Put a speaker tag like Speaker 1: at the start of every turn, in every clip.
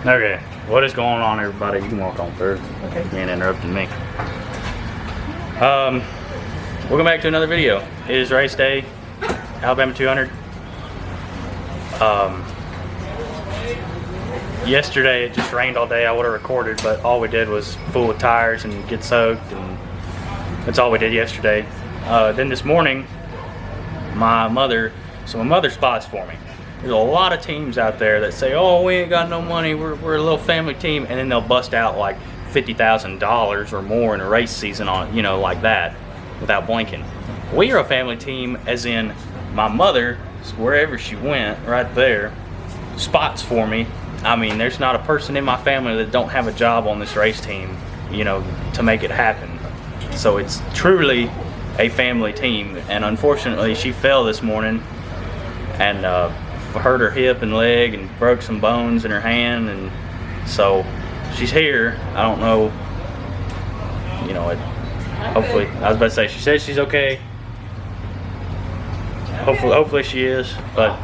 Speaker 1: Okay, what is going on, everybody? You can walk on through. Okay. You ain't interrupting me. Welcome back to another video. It is race day, Alabama 200. Yesterday it just rained all day. I would have recorded, but all we did was fool with tires and get soaked, and that's all we did yesterday. Then this morning, my mother spots for me. There's a lot of teams out there that say, oh, we ain't got no money, we're a little family team, and then they'll bust out like $50,000 or more in a race season on, like that, without blinking. We are a family team, as in my mother, wherever she went, right there, spots for me. I mean, there's not a person in my family that don't have a job on this race team, to make it happen. So it's truly a family team, and unfortunately she fell this morning and hurt her hip and leg and broke some bones in her hand, and so she's here. I don't know, hopefully, I was about to say, she says she's okay. Hopefully she is, but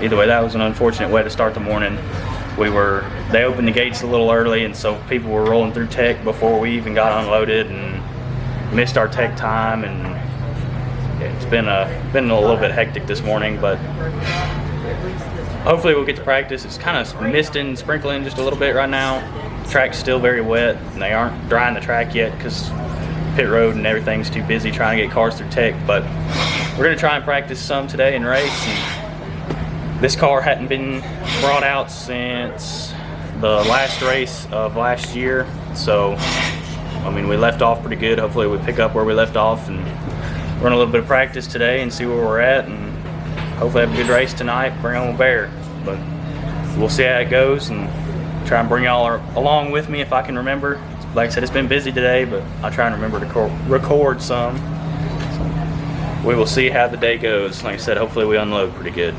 Speaker 1: either way, that was an unfortunate way to start the morning. They opened the gates a little early, and so people were rolling through tech before we even got unloaded, and missed our tech time, and it's been a little bit hectic this morning, but hopefully we'll get to practice. It's kind of misting, sprinkling just a little bit right now. The track's still very wet, and they aren't drying the track yet because pit road and everything's too busy trying to get cars through tech, but we're going to try and practice some today and race. And this car hadn't been brought out since the last race of last year, so I mean, we left off pretty good. Hopefully we pick up where we left off and run a little bit of practice today and see where we're at, and hopefully have a good race tonight, bring home a bear. But we'll see how it goes and try and bring y'all along with me if I can remember. Like I said, it's been busy today, but I'll try and remember to record some. So we will see how the day goes. Like I said, hopefully we unload pretty good.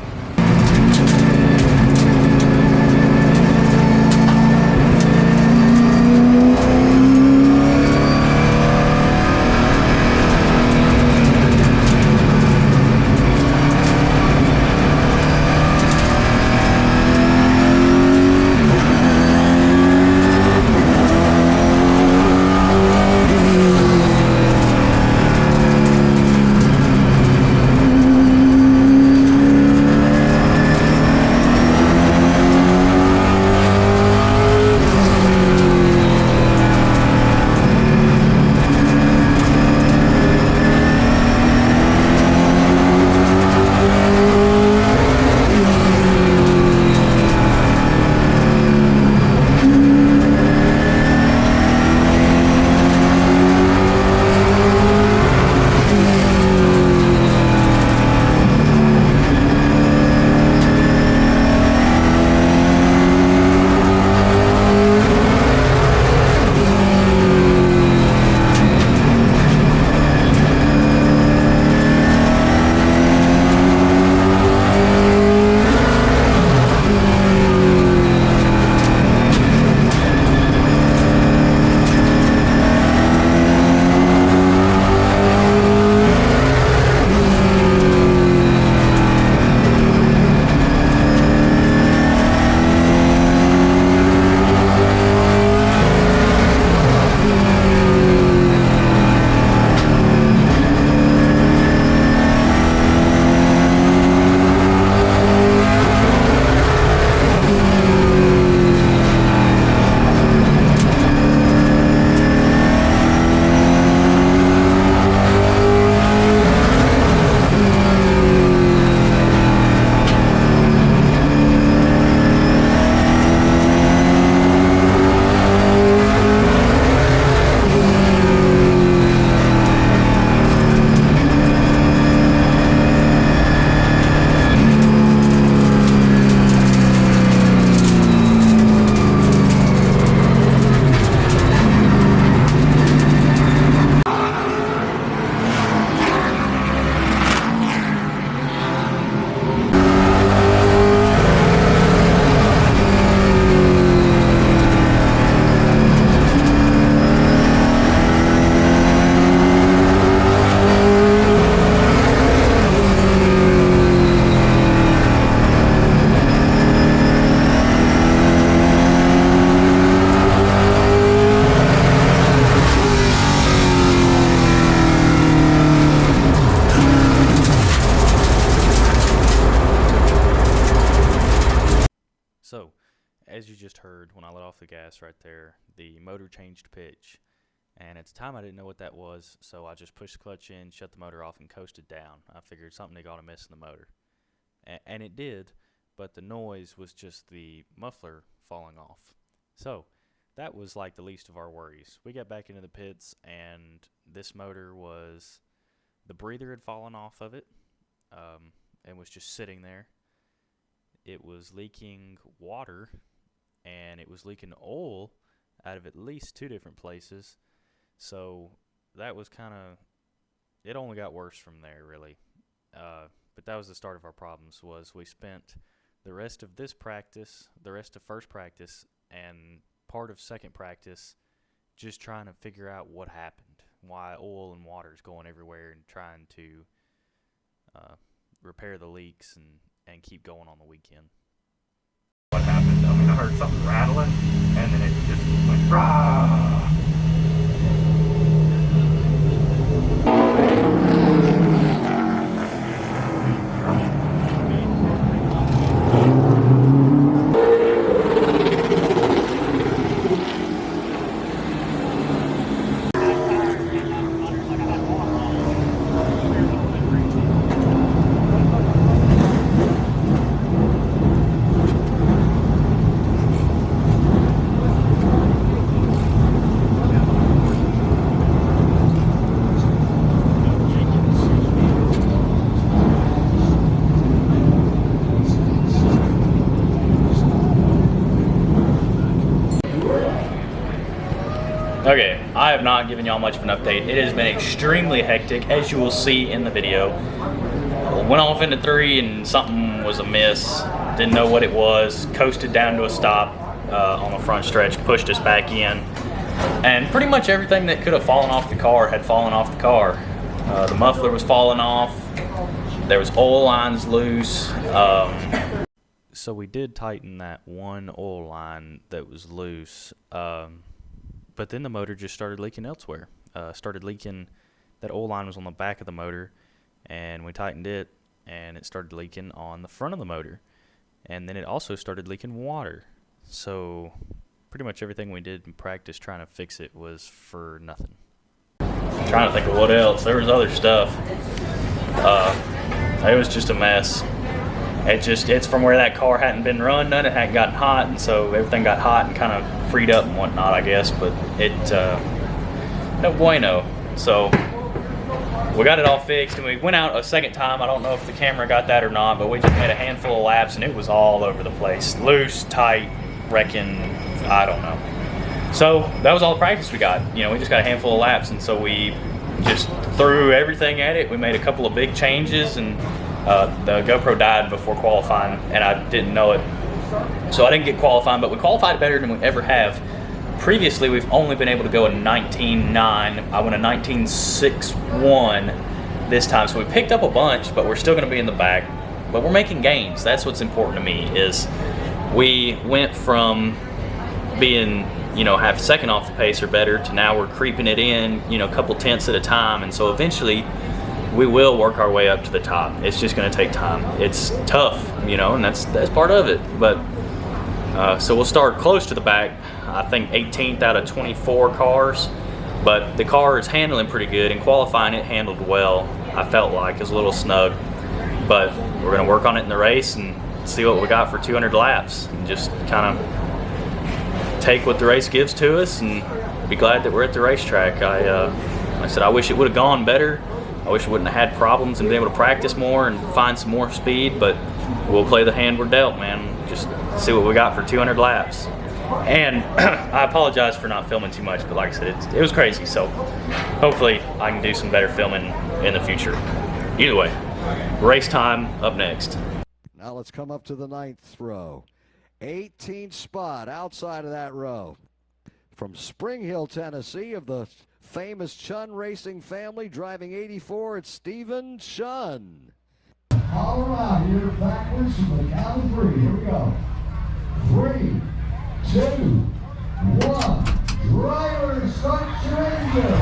Speaker 1: just heard when I let off the gas right there, the motor changed pitch. And at the time, I didn't know what that was, so I just pushed the clutch in, shut the motor off, and coasted down. I figured something had got amiss in the motor. And it did, but the noise was just the muffler falling off. So that was like the least of our worries. We got back into the pits, and this motor was, the breather had fallen off of it and was just sitting there. It was leaking water, and it was leaking oil out of at least 2 different places. So that was kind of, it only got worse from there, really. But that was the start of our problems. Was we spent the rest of this practice, the rest of first practice, and part of second practice just trying to figure out what happened, why oil and water is going everywhere, and trying to repair the leaks and keep going on the weekend.
Speaker 2: What happened? I mean, I heard something rattling, and then it just went rah.
Speaker 1: Okay, I have not given y'all much of an update. It has been extremely hectic, as you will see in the video. Went off into 3 and something was amiss. Didn't know what it was. Coasted down to a stop on the front stretch, pushed us back in. And pretty much everything that could have fallen off the car had fallen off the car. The muffler was falling off. There was oil lines loose. So we did tighten that one oil line that was loose. But then the motor just started leaking elsewhere. Started leaking, that oil line was on the back of the motor, and we tightened it, and it started leaking on the front of the motor. And then it also started leaking water. So pretty much everything we did in practice trying to fix it was for nothing. I'm trying to think of what else. There was other stuff. It was just a mess. It's from where that car hadn't been run, none, it hadn't gotten hot, and so everything got hot and kind of freed up and whatnot, I guess, but no bueno. So we got it all fixed, and we went out a second time. I don't know if the camera got that or not, but we just made a handful of laps, and it was all over the place. Loose, tight, wrecking, I don't know. So that was all the practice we got. You know, we just got a handful of laps, and so we just threw everything at it. We made a couple of big changes, and the GoPro died before qualifying, and I didn't know it. So I didn't get qualifying, but we qualified better than we ever have. Previously, we've only been able to go a 19.9. I went a 19.61 this time, so we picked up a bunch, but we're still going to be in the back. But we're making gains. That's what's important to me, is we went from being, you know, half a second off the pace or better to now we're creeping it in, you know, a couple tenths at a time, and so eventually we will work our way up to the top. It's just going to take time. It's tough, you know, and that's part of it. But so we'll start close to the back. I think 18th out of 24 cars, but the car is handling pretty good. And qualifying, it handled well. I felt like it was a little snug, but we're going to work on it in the race and see what we got for 200 laps, and just kind of take what the race gives to us and be glad that we're at the racetrack. I said I wish it would have gone better. I wish we wouldn't have had problems and been able to practice more and find some more speed, but we'll play the hand we're dealt, man. Just see what we got for 200 laps. And I apologize for not filming too much, but like I said, it was crazy, so hopefully I can do some better filming in the future. Either way, race time up next.
Speaker 3: Now let's come up to the 9th row. 18th spot outside of that row. From Spring Hill, Tennessee, of the famous Chun Racing family, driving 84, it's Stephen Chun.
Speaker 4: All right, here backwards from the count of 3. Here we go. 3, 2, 1. Driver, start your engine.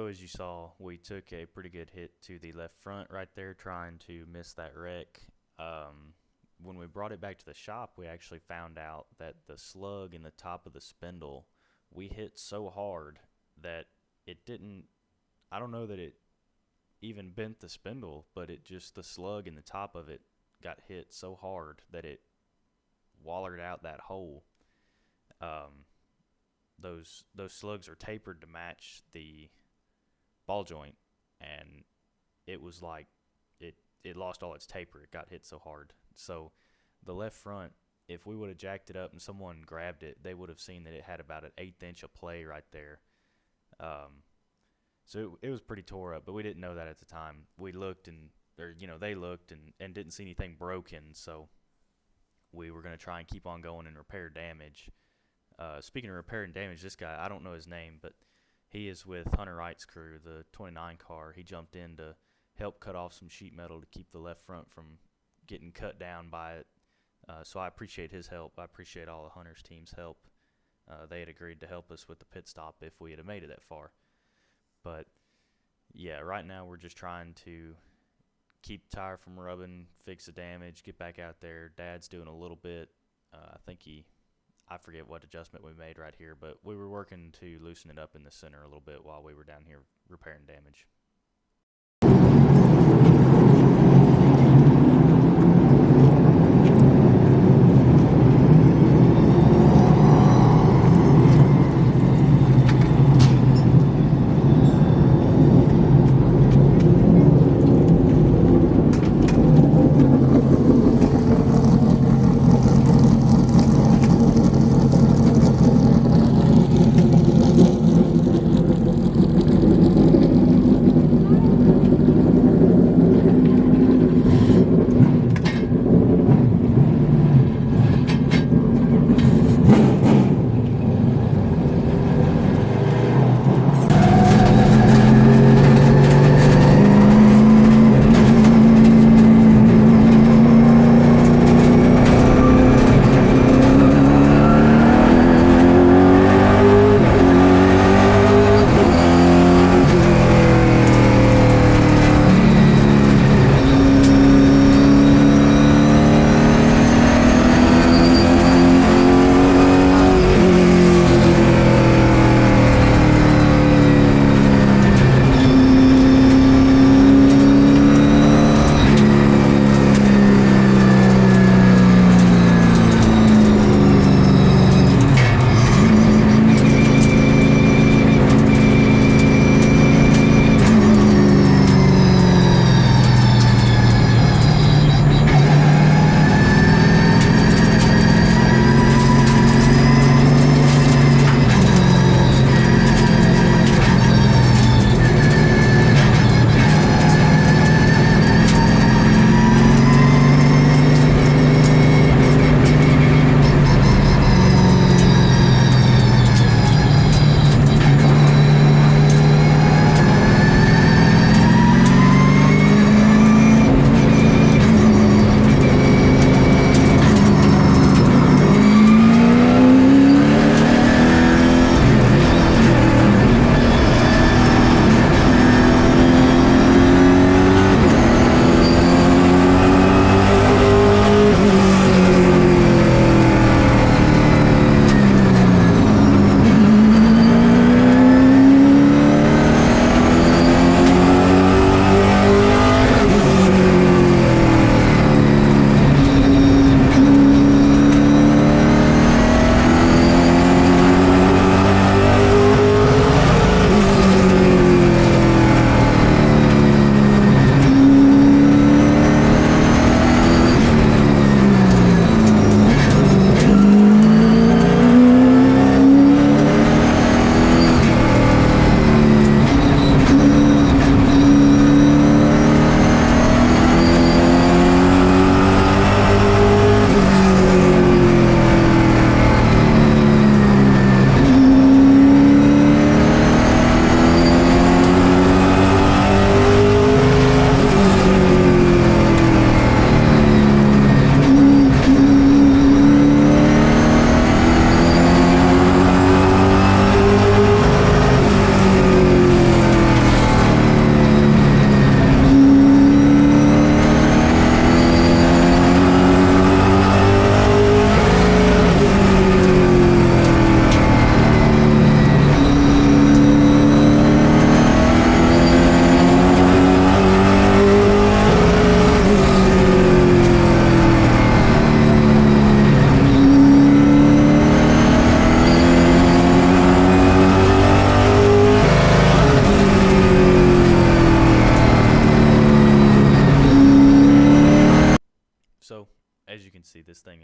Speaker 5: as you saw, we took a pretty good hit to the left front right there, trying to miss that wreck. When we brought it back to the shop, we actually found out that the slug in the top of the spindle, we hit so hard that it didn't, I don't know that it even bent the spindle, but it just, the slug in the top of it got hit so hard that it wallered out that hole. Those slugs are tapered to match the ball joint, and it was like it lost all its taper. It got hit so hard. So the left front, if we would have jacked it up and someone grabbed it, they would have seen that it had about an 1/8 inch of play right there. So it was pretty tore up, but we didn't know that at the time. We looked they looked and didn't see anything broken, so we were going to try and keep on going and repair damage. Speaking of repair and damage, this guy, I don't know his name, but he is with Hunter Wright's crew, the 29 car. He jumped in to help cut off some sheet metal to keep the left front from getting cut down by it. So I appreciate his help. I appreciate all of Hunter's team's help. They had agreed to help us with the pit stop if we had made it that far. But yeah, right now we're just trying to keep the tire from rubbing, fix the damage, get back out there. Dad's doing a little bit. I forget what adjustment we made right here, but we were working to loosen it up in the center a little bit while we were down here repairing damage.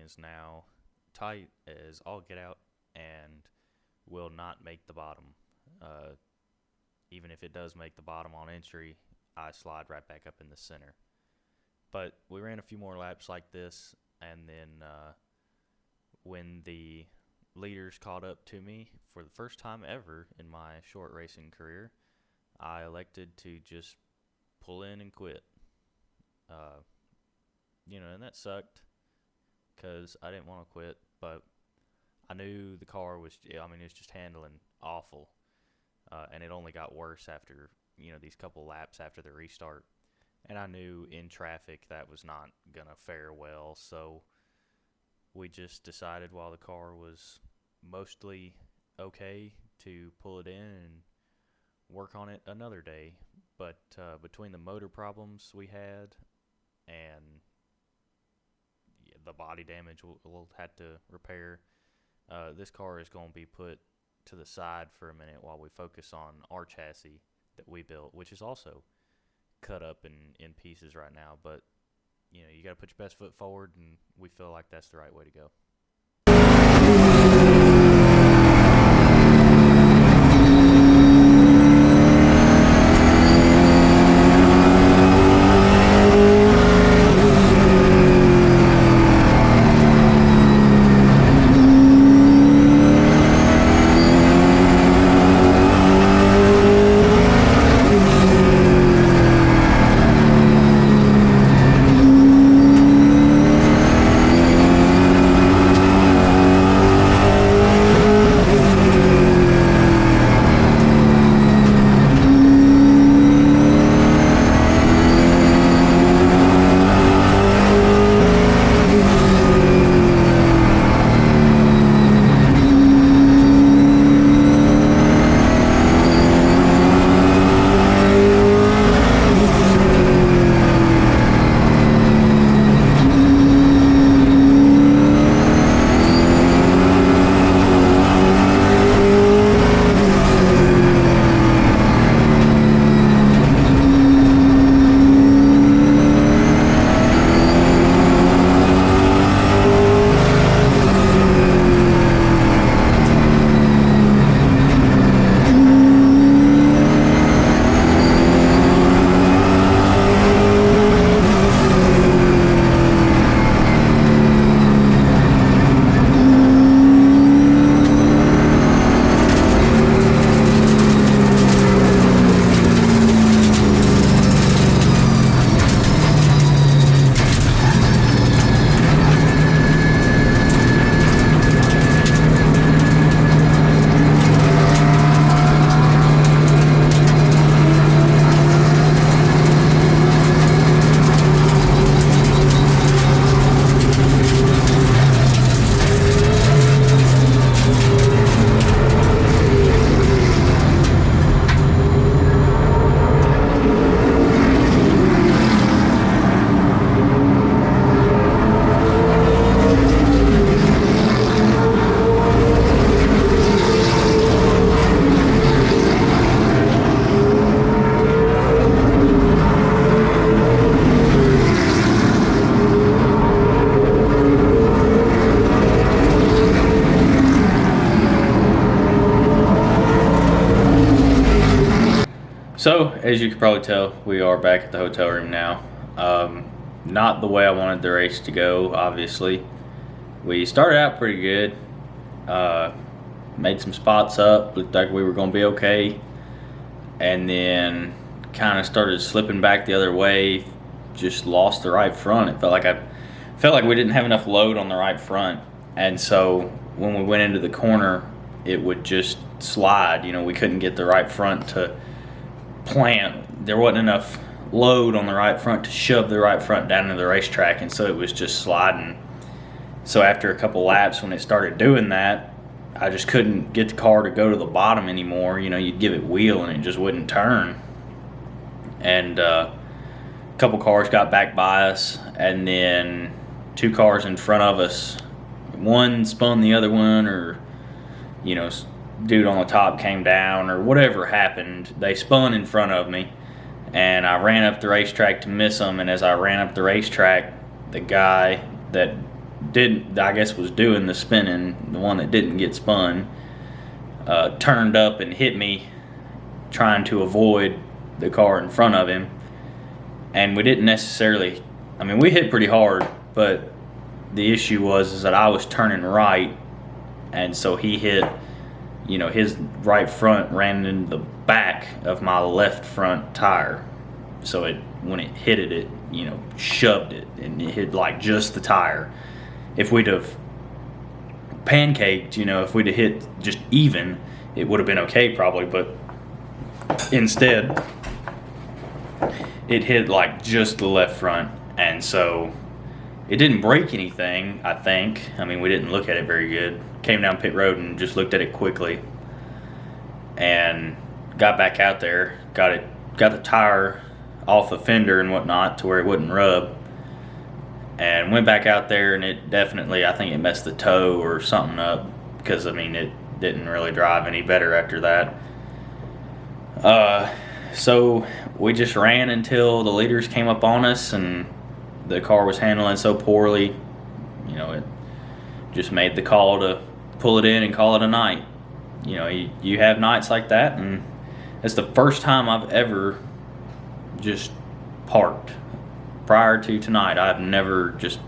Speaker 5: is now tight as all get out and will not make the bottom. Even if it does make the bottom on entry, I slide right back up in the center. But we ran a few more laps like this, and then when the leaders caught up to me for the first time ever in my short racing career, I elected to just pull in and quit. And that sucked because I didn't want to quit, but I knew the car was, it was just handling awful. And it only got worse after, these couple laps after the restart. And I knew in traffic that was not going to fare well, so we just decided while the car was mostly okay to pull it in and work on it another day. But between the motor problems we had and the body damage we'll have to repair, this car is going to be put to the side for a minute while we focus on our chassis that we built, which is also cut up in pieces right now. But you got to put your best foot forward, and we feel like that's the right way to go.
Speaker 1: So, as you can probably tell, we are back at the hotel room now. Not the way I wanted the race to go, obviously. We started out pretty good. Made some spots up, looked like we were going to be okay. And then kind of started slipping back the other way, just lost the right front. It felt like we didn't have enough load on the right front. And so when we went into the corner, it would just slide. We couldn't get the right front to plant. There wasn't enough load on the right front to shove the right front down into the racetrack, and so it was just sliding. So after a couple laps, when it started doing that, I just couldn't get the car to go to the bottom anymore. You'd give it wheel and it just wouldn't turn. And a couple cars got back by us, and then two cars in front of us, one spun the other one, or dude on the top came down, or whatever happened. They spun in front of me, and I ran up the racetrack to miss them. And as I ran up the racetrack, the guy that didn't, I guess, was doing the spinning, the one that didn't get spun, turned up and hit me trying to avoid the car in front of him. And we didn't necessarily, I mean, we hit pretty hard, but the issue was that I was turning right, and so he hit, you know, his right front ran into the back of my left front tire. So when it hit it, you know, shoved it, and it hit like just the tire. If we'd have pancaked, you know, if we'd have hit just even, it would have been okay probably, but instead it hit like just the left front, and so it didn't break anything, I think. I mean, we didn't look at it very good. Came down pit road and just looked at it quickly, and got back out there, got the tire off the fender and whatnot to where it wouldn't rub, and went back out there, and it definitely, I think it messed the toe or something up, because I mean, it didn't really drive any better after that. So we just ran until the leaders came up on us, and the car was handling so poorly, you know, it just made the call to pull it in and call it a night. You know, you have nights like that, and it's the first time I've ever just parked. Prior to tonight, I've never just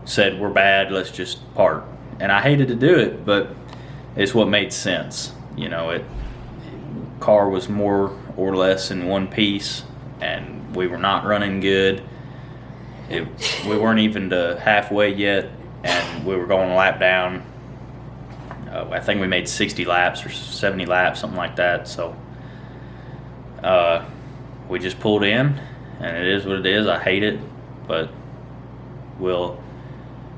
Speaker 1: said, we're bad, let's just park. And I hated to do it, but it's what made sense. You know, car was more or less in one piece, and we were not running good. We weren't even to halfway yet, and we were going a lap down. I think we made 60 laps or 70 laps, something like that. So we just pulled in, and it is what it is. I hate it, but we're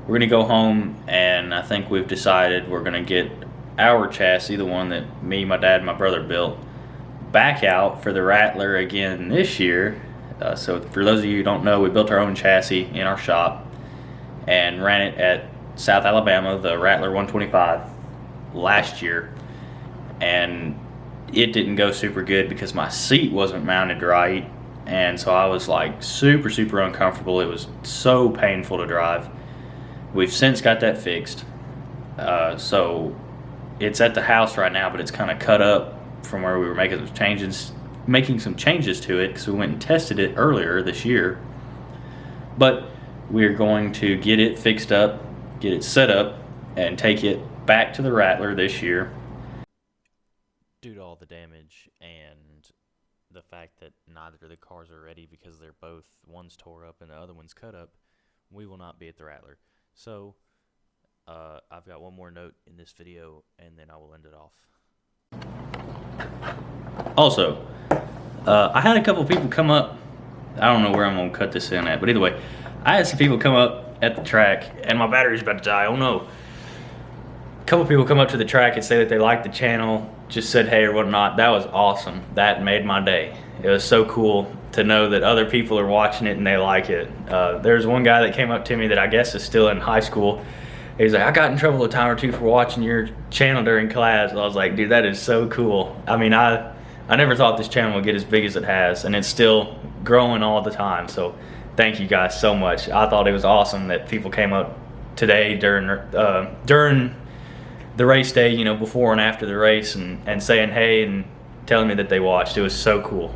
Speaker 1: going to go home, and I think we've decided we're going to get our chassis, the one that me, my dad, and my brother built, back out for the Rattler again this year. So for those of you who don't know, we built our own chassis in our shop and ran it at South Alabama, the Rattler 125, last year, and it didn't go super good because my seat wasn't mounted right, and so I was like super uncomfortable. It was so painful to drive. We've since got that fixed, so it's at the house right now, but it's kind of cut up from where we were making some changes to it, because we went and tested it earlier this year. But we're going to get it fixed up, get it set up, and take it back to the Rattler this year.
Speaker 5: Due to all the damage and the fact that neither of the cars are ready because they're both, one's tore up and the other one's cut up, we will not be at the Rattler. So I've got one more note in this video, and then I will end it off.
Speaker 1: Also, I had a couple people come up. I don't know where I'm going to cut this in at, but either way, I had some people come up at the track, and my battery's about to die. Oh no. A couple people come up to the track and say that they liked the channel, just said hey or whatnot. That was awesome. That made my day. It was so cool to know that other people are watching it and they like it. There's one guy that came up to me that I guess is still in high school. He's like, I got in trouble a time or two for watching your channel during class. I was like, dude, that is so cool. I mean, I never thought this channel would get as big as it has, and it's still growing all the time. So thank you guys so much. I thought it was awesome that people came up today during the race day, you know, before and after the race, and saying hey and telling me that they watched. It was so cool.